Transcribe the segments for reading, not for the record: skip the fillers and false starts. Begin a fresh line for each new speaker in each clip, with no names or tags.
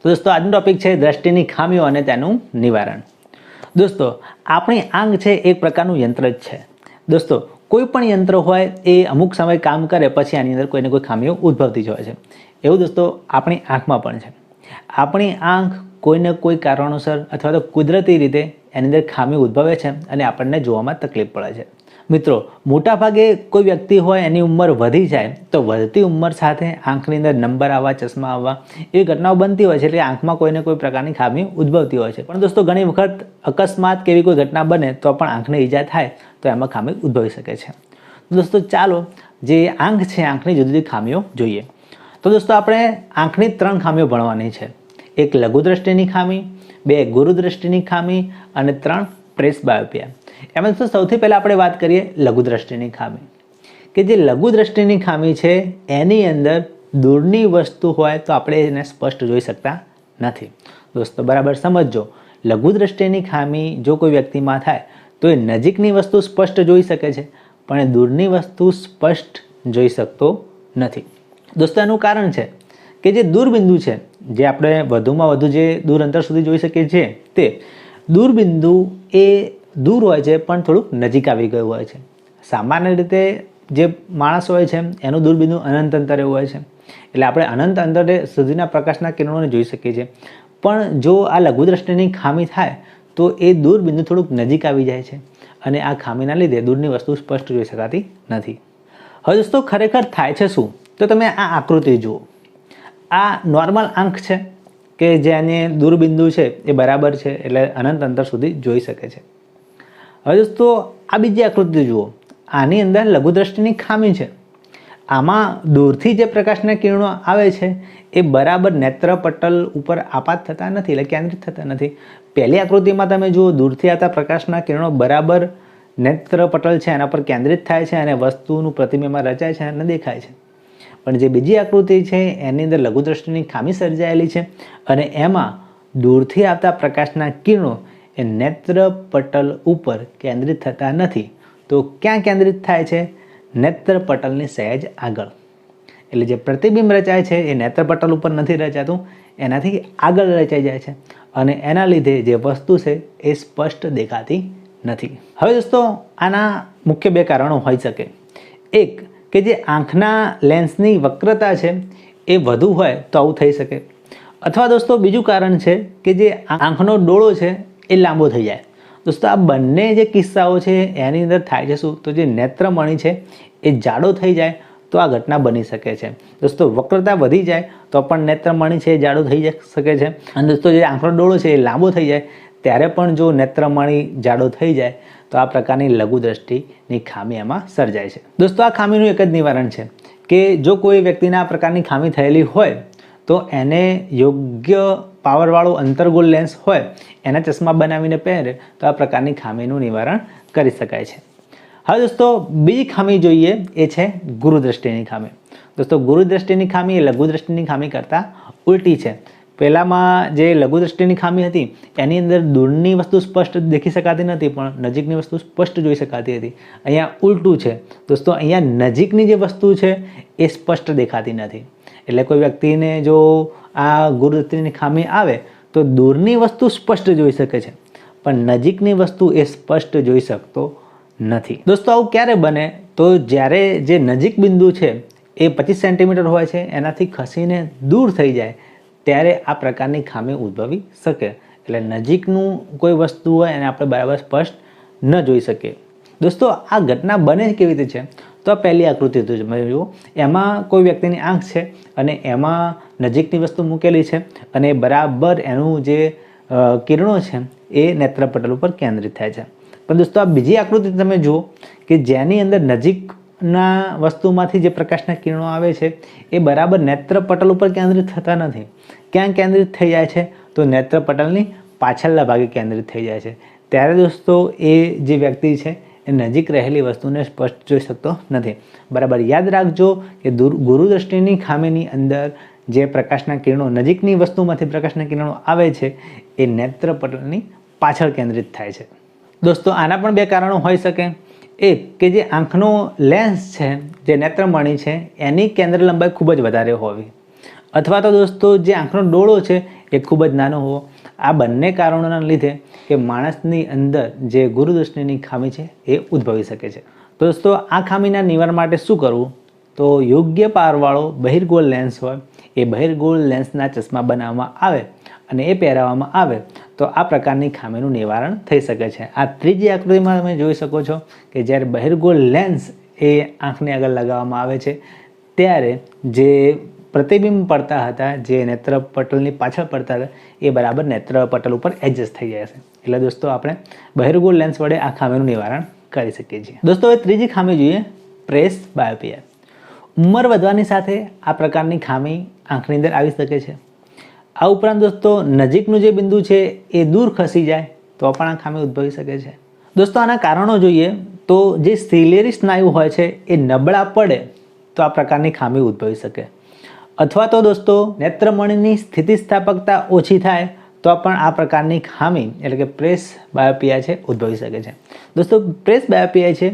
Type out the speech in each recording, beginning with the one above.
તો દોસ્તો આજનો ટોપિક છે દ્રષ્ટિની ખામીઓ અને તેનું નિવારણ। દોસ્તો આપણી આંખ છે એક પ્રકારનું યંત્ર જ છે। દોસ્તો કોઈ પણ યંત્ર હોય એ અમુક સમય કામ કરે પછી આની અંદર કોઈને કોઈ ખામીઓ ઉદ્ભવતી જ હોય છે। એવું દોસ્તો આપણી આંખમાં પણ છે। આપણી આંખ કોઈને કોઈ કારણોસર અથવા તો કુદરતી રીતે એની અંદર ખામી ઉદ્ભવે છે અને આપણને જોવામાં તકલીફ પડે છે। મિત્રો મોટાભાગે કોઈ વ્યક્તિ હોય એની ઉંમર વધી જાય તો વધતી ઉંમર સાથે આંખની અંદર નંબર આવવા, ચશ્મા આવવા એવી ઘટનાઓ બનતી હોય છે। એટલે આંખમાં કોઈને કોઈ પ્રકારની ખામી ઉદ્ભવતી હોય છે। પણ દોસ્તો ઘણી વખત અકસ્માત કે એવી કોઈ ઘટના બને તો પણ આંખને ઈજા થાય તો એમાં ખામી ઉદ્ભવી શકે છે। દોસ્તો ચાલો જે આંખ છે આંખની જુદી જુદી ખામીઓ જોઈએ। તો દોસ્તો આપણે આંખની 3 ખામીઓ ભણવાની છે। એક લઘુ દ્રષ્ટિની ખામી, 2 ગુરુ દ્રષ્ટિની ખામી અને 3 પ્રેસબાયોપિયા। એમાં દોસ્તો સૌથી પહેલાં આપણે વાત કરીએ લઘુ દ્રષ્ટિની ખામી કે જે લઘુ દ્રષ્ટિની ખામી છે એની અંદર દૂરની વસ્તુ હોય તો આપણે એને સ્પષ્ટ જોઈ શકતા નથી। દોસ્તો બરાબર સમજજો, લઘુ દ્રષ્ટિની ખામી જો કોઈ વ્યક્તિમાં થાય તો એ નજીકની વસ્તુ સ્પષ્ટ જોઈ શકે છે પણ એ દૂરની વસ્તુ સ્પષ્ટ જોઈ શકતો નથી। દોસ્તો એનું કારણ છે કે જે દૂરબિંદુ છે જે આપણે વધુમાં વધુ જે દૂર અંતર સુધી જોઈ શકીએ છીએ તે દૂરબિંદુ એ દૂર હોય છે પણ થોડુંક નજીક આવી ગયું હોય છે। સામાન્ય રીતે જે માણસ હોય છે એનું દૂરબિંદુ અનંત અંતરે હોય છે એટલે આપણે અનંત અંતરે સુધીના પ્રકાશના કિરણોને જોઈ શકીએ છીએ। પણ જો આ લઘુ દ્રષ્ટિની ખામી થાય તો એ દૂરબિંદુ થોડુંક નજીક આવી જાય છે અને આ ખામીના લીધે દૂરની વસ્તુ સ્પષ્ટ જોઈ શકાતી નથી। હવે દોસ્તો ખરેખર થાય છે શું? તો તમે આ આકૃતિ જુઓ। આ નોર્મલ આંખ છે કે જેને દૂરબિંદુ છે એ બરાબર છે એટલે અનંત અંતર સુધી જોઈ શકે છે। હવે દોસ્તો આ બીજી આકૃતિ જુઓ। આની અંદર લઘુ દ્રષ્ટિની ખામી છે। આમાં દૂરથી જે પ્રકાશના કિરણો આવે છે એ બરાબર નેત્ર પટલ ઉપર આપાત થતા નથી એટલે કેન્દ્રિત થતા નથી। પહેલી આકૃતિમાં તમે જુઓ દૂરથી આવતા પ્રકાશના કિરણો બરાબર નેત્ર પટલ છે એના પર કેન્દ્રિત થાય છે અને વસ્તુનું પ્રતિબિંબમાં રચાય છે અને દેખાય છે। પણ જે બીજી આકૃતિ છે એની અંદર લઘુ દ્રષ્ટિની ખામી સર્જાયેલી છે અને એમાં દૂરથી આવતા પ્રકાશના કિરણો એ નેત્ર પટલ ઉપર કેન્દ્રિત થતા નથી તો ક્યાં કેન્દ્રિત થાય છે? નેત્ર પટલની સહેજ આગળ। એટલે જે પ્રતિબિંબ રચાય છે એ નેત્ર પટલ ઉપર નથી રચાતું, એનાથી આગળ રચાઈ જાય છે અને એના લીધે જે વસ્તુ છે એ સ્પષ્ટ દેખાતી નથી। હવે દોસ્તો આના મુખ્ય 2 કારણો હોઈ શકે। એક કે જે આંખના લેન્સની વક્રતા છે એ વધુ હોય તો આવું થઈ શકે, અથવા દોસ્તો બીજું કારણ છે કે જે આંખનો ડોળો છે એ લાંબો થઈ જાય। દોસ્તો આ બંને જે કિસ્સાઓ છે એની અંદર થાય છે શું? તો જે નેત્રમણિ છે એ જાડો થઈ જાય તો આ ઘટના બની શકે છે। દોસ્તો વક્રતા વધી જાય તો પણ નેત્રમણિ છે એ જાડો થઈ શકે છે અને દોસ્તો જે આંખનો ડોળો છે એ લાંબો થઈ જાય ત્યારે પણ જો નેત્રમણિ જાડો થઈ જાય તો આ પ્રકારની લઘુ દ્રષ્ટિની ખામી એમાં સર્જાય છે। દોસ્તો આ ખામીનું એક જ નિવારણ છે કે જો કોઈ વ્યક્તિને આ પ્રકારની ખામી થયેલી હોય તો એને યોગ્ય પાવરવાળો અંતર્ગોળ લેન્સ હોય એના ચશ્મા બનાવીને પહેરે તો આ પ્રકારની ખામીનું નિવારણ કરી શકાય છે। હવે દોસ્તો બીજી ખામી જોઈએ એ છે ગુરુ દ્રષ્ટિની ખામી। દોસ્તો ગુરુ દ્રષ્ટિની ખામી એ લઘુ દ્રષ્ટિની ખામી કરતાં ઉલટી છે। પહેલામાં જે લઘુ દ્રષ્ટિની ખામી હતી એની અંદર દૂરની વસ્તુ સ્પષ્ટ દેખી શકાતી નથી પણ નજીકની વસ્તુ સ્પષ્ટ જોઈ શકાતી હતી। અહીંયા ઉલટું છે દોસ્તો, અહીંયા નજીકની જે વસ્તુ છે એ સ્પષ્ટ દેખાતી નથી। એટલે કોઈ વ્યક્તિને જો આ ગુરુ દ્રષ્ટિની ખામી આવે તો દૂરની વસ્તુ સ્પષ્ટ જોઈ શકે છે પણ નજીકની વસ્તુ એ સ્પષ્ટ જોઈ શકતો નથી। દોસ્તો આવું ક્યારે બને? તો જ્યારે જે નજીક બિંદુ છે એ 25 સેન્ટીમીટર હોય છે એનાથી ખસીને દૂર થઈ જાય ત્યારે આ પ્રકારની ખામી ઉદ્ભવી શકે। એટલે નજીકનું કોઈ વસ્તુ હોય એને આપણે બરાબર સ્પષ્ટ ન જોઈ શકીએ। દોસ્તો આ ઘટના બને કેવી રીતે છે? તો આ પહેલી આકૃતિ તમે જુઓ। એમાં કોઈ વ્યક્તિની આંખ છે અને એમાં નજીકની વસ્તુ મૂકેલી છે અને બરાબર એનું જે કિરણો છે એ નેત્રપટલ ઉપર કેન્દ્રિત થાય છે। પણ દોસ્તો આ બીજી આકૃતિ તમે જુઓ કે જેની અંદર નજીકના વસ્તુમાંથી જે પ્રકાશના કિરણો આવે છે એ બરાબર નેત્રપટલ ઉપર કેન્દ્રિત થતા નથી। ક્યાં કેન્દ્રિત થઈ જાય છે? તો નેત્રપટલની પાછળના ભાગે કેન્દ્રિત થઈ જાય છે। ત્યારે દોસ્તો એ જે વ્યક્તિ છે એ નજીક રહેલી વસ્તુને સ્પષ્ટ જોઈ શકતો નથી। બરાબર યાદ રાખજો કે ગુરુ દ્રષ્ટિની ખામીની અંદર જે પ્રકાશના કિરણો નજીકની વસ્તુમાંથી પ્રકાશના કિરણો આવે છે એ નેત્રપટલની પાછળ કેન્દ્રિત થાય છે। દોસ્તો આના પણ 2 કારણો હોઈ શકે। એક કે જે આંખનો લેન્સ છે જે નેત્રમણિ છે એની કેન્દ્ર લંબાઈ ખૂબ જ વધારે હોવી, અથવા તો દોસ્તો જે આંખનો ડોળો છે એ ખૂબ જ નાનો હોવો, આ બંને કારણોના લીધે કે માણસની અંદર જે ગુરુદૃષ્ટિની ખામી છે એ ઉદ્ભવી શકે છે. તો દોસ્તો આ ખામીના નિવારણ માટે શું કરવું? તો યોગ્ય પારવાળો બહિર્ગોળ લેન્સ હોય એ બહિર્ગોળ લેન્સના ચશ્મા બનાવવામાં આવે અને એ પહેરાવવામાં આવે તો આ પ્રકારની ખામીનું નિવારણ થઈ શકે છે. આ ત્રીજી આકૃતિમાં તમે જોઈ શકો છો કે જ્યારે બહિર્ગોળ લેન્સ એ આંખની આગળ લગાવવામાં આવે છે ત્યારે જે પ્રતિબિંબ પડતા હતા, જે નેત્રપટલની પાછળ પડતા હતા, એ બરાબર નેત્રપટલ ઉપર એડજસ્ટ થઈ જાય છે. એટલે દોસ્તો આપણે બહિર્ગોળ લેન્સ વડે આ ખામીનું નિવારણ કરી શકીએ છીએ. દોસ્તો હવે ત્રીજી ખામી જોઈએ, પ્રેસ બાયોપિયા. ઉંમર વધવાની સાથે આ પ્રકારની ખામી આંખની અંદર આવી શકે છે. આ ઉપરાંત દોસ્તો નજીકનું જે બિંદુ છે એ દૂર ખસી જાય તો પણ આ ખામી ઉદ્ભવી શકે છે. દોસ્તો આના કારણો જોઈએ તો જે સિલિયરી સ્નાયુ હોય છે એ નબળા પડે તો આ પ્રકારની ખામી ઉદ્ભવી શકે, અથવા તો દોસ્તો નેત્રમણીની સ્થિતિસ્થાપકતા ઓછી થાય તો પણ આ પ્રકારની ખામી એટલે કે પ્રેસ બાયોપિયા છે ઉદ્ભવી શકે છે. દોસ્તો પ્રેસ બાયોપિયા છે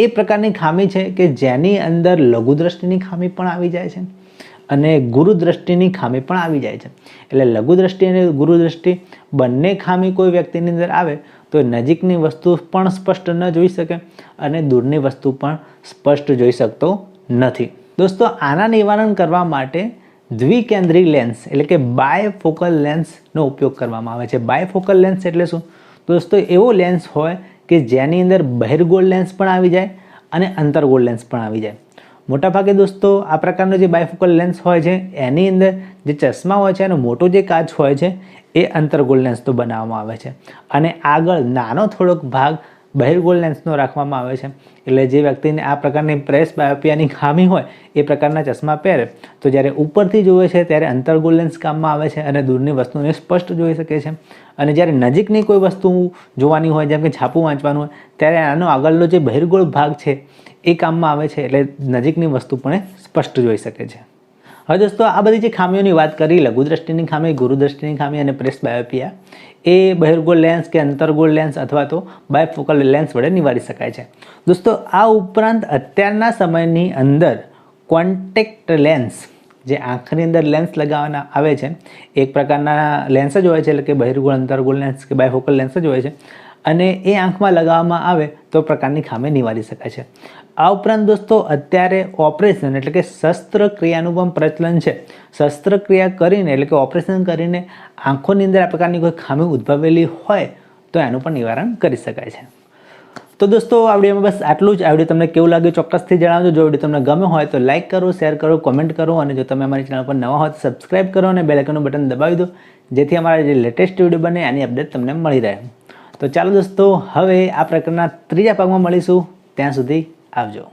એ પ્રકારની ખામી છે કે જેની અંદર લઘુદ્રષ્ટિની ખામી પણ આવી જાય છે અને ગુરુદ્રષ્ટિની ખામી પણ આવી જાય છે. એટલે લઘુદ્રષ્ટિ અને ગુરુદ્રષ્ટિ બંને ખામી કોઈ વ્યક્તિની અંદર આવે તો નજીકની વસ્તુ પણ સ્પષ્ટ ન જોઈ શકે અને દૂરની વસ્તુ પણ સ્પષ્ટ જોઈ શકતો નથી. દોસ્તો આના નિવારણ કરવા માટે દ્વિકેન્દ્રી લેન્સ એટલે કે બાયફોકલ લેન્સનો ઉપયોગ કરવામાં આવે છે. બાયફોકલ લેન્સ એટલે શું? દોસ્તો એવો લેન્સ હોય કે જેની અંદર બહિર્ગોળ લેન્સ પણ આવી જાય અને અંતર્ગોળ લેન્સ પણ આવી જાય. મોટાભાગે દોસ્તો આ પ્રકારનો જે બાયફોકલ લેન્સ હોય છે એની અંદર જે ચશ્મા હોય છે એનો મોટો જે કાચ હોય છે એ અંતર્ગોળ લેન્સનો બનાવવામાં આવે છે અને આગળ નાનો થોડોક ભાગ બહિર્ગોળ લેન્સનો રાખવામાં આવે છે. એટલે જે વ્યક્તિને આ પ્રકારની પ્રેસ બાયોપિયાની ખામી હોય એ પ્રકારના ચશ્મા પહેરે તો જ્યારે ઉપરથી જોવે છે ત્યારે અંતર્ગોળ લેન્સ કામમાં આવે છે અને દૂરની વસ્તુને સ્પષ્ટ જોઈ શકે છે. અને જ્યારે નજીકની કોઈ વસ્તુ જોવાની હોય, જેમ કે છાપું વાંચવાનું હોય, ત્યારે આનો આગળનો જે બહિર્ગોળ ભાગ છે એ કામમાં આવે છે એટલે નજીકની વસ્તુ પણ સ્પષ્ટ જોઈ શકે છે. હવે દોસ્તો આ બધી જે ખામીઓની વાત કરી, લઘુદ્રષ્ટિની ખામી, ગુરુદ્રષ્ટિની ખામી અને પ્રેસ બાયોપિયા, એ બહિર્ગોળ લેન્સ કે અંતર્ગોળ લેન્સ અથવા તો બાયફોકલ લેન્સ વડે નિવારી શકાય છે. દોસ્તો આ ઉપરાંત અત્યારના સમયની અંદર કોન્ટેક્ટ લેન્સ, જે આંખની અંદર લેન્સ લગાવવાના આવે છે, એક પ્રકારના લેન્સ જ હોય છે એટલે કે બહિર્ગોળ અંતર્ગોળ લેન્સ કે બાયફોકલ લેન્સ જ હોય છે અને એ આંખમાં લગાવવામાં આવે તો પ્રકારની ખામી નિવારી શકાય છે. આ ઉપરાંત દોસ્તો અત્યારે ઓપરેશન એટલે કે શસ્ત્રક્રિયાનું પણ પ્રચલન છે. શસ્ત્રક્રિયા કરીને એટલે કે ઓપરેશન કરીને આંખોની અંદર આ પ્રકારની કોઈ ખામી ઉદ્ભવેલી હોય તો એનું પણ નિવારણ કરી શકાય છે. તો દોસ્તો આ વિડીયોમાં બસ આટલું જ. આ વિડીયો તમને કેવું લાગ્યું ચોક્કસથી જણાવજો. જો વિડીયો તમને ગમ્યો હોય તો લાઇક કરો, શેર કરો, કોમેન્ટ કરો અને જો તમે અમારી ચેનલ પર નવા હોય તો સબસ્ક્રાઈબ કરો અને બેલ આઇકનનું બટન દબાવી દો જેથી અમારા જે લેટેસ્ટ વિડીયો બને એની અપડેટ તમને મળી રહે. તો ચાલો દોસ્તો હવે આ પ્રકારના ત્રીજા ભાગમાં મળીશું. ત્યાં સુધી આવજો.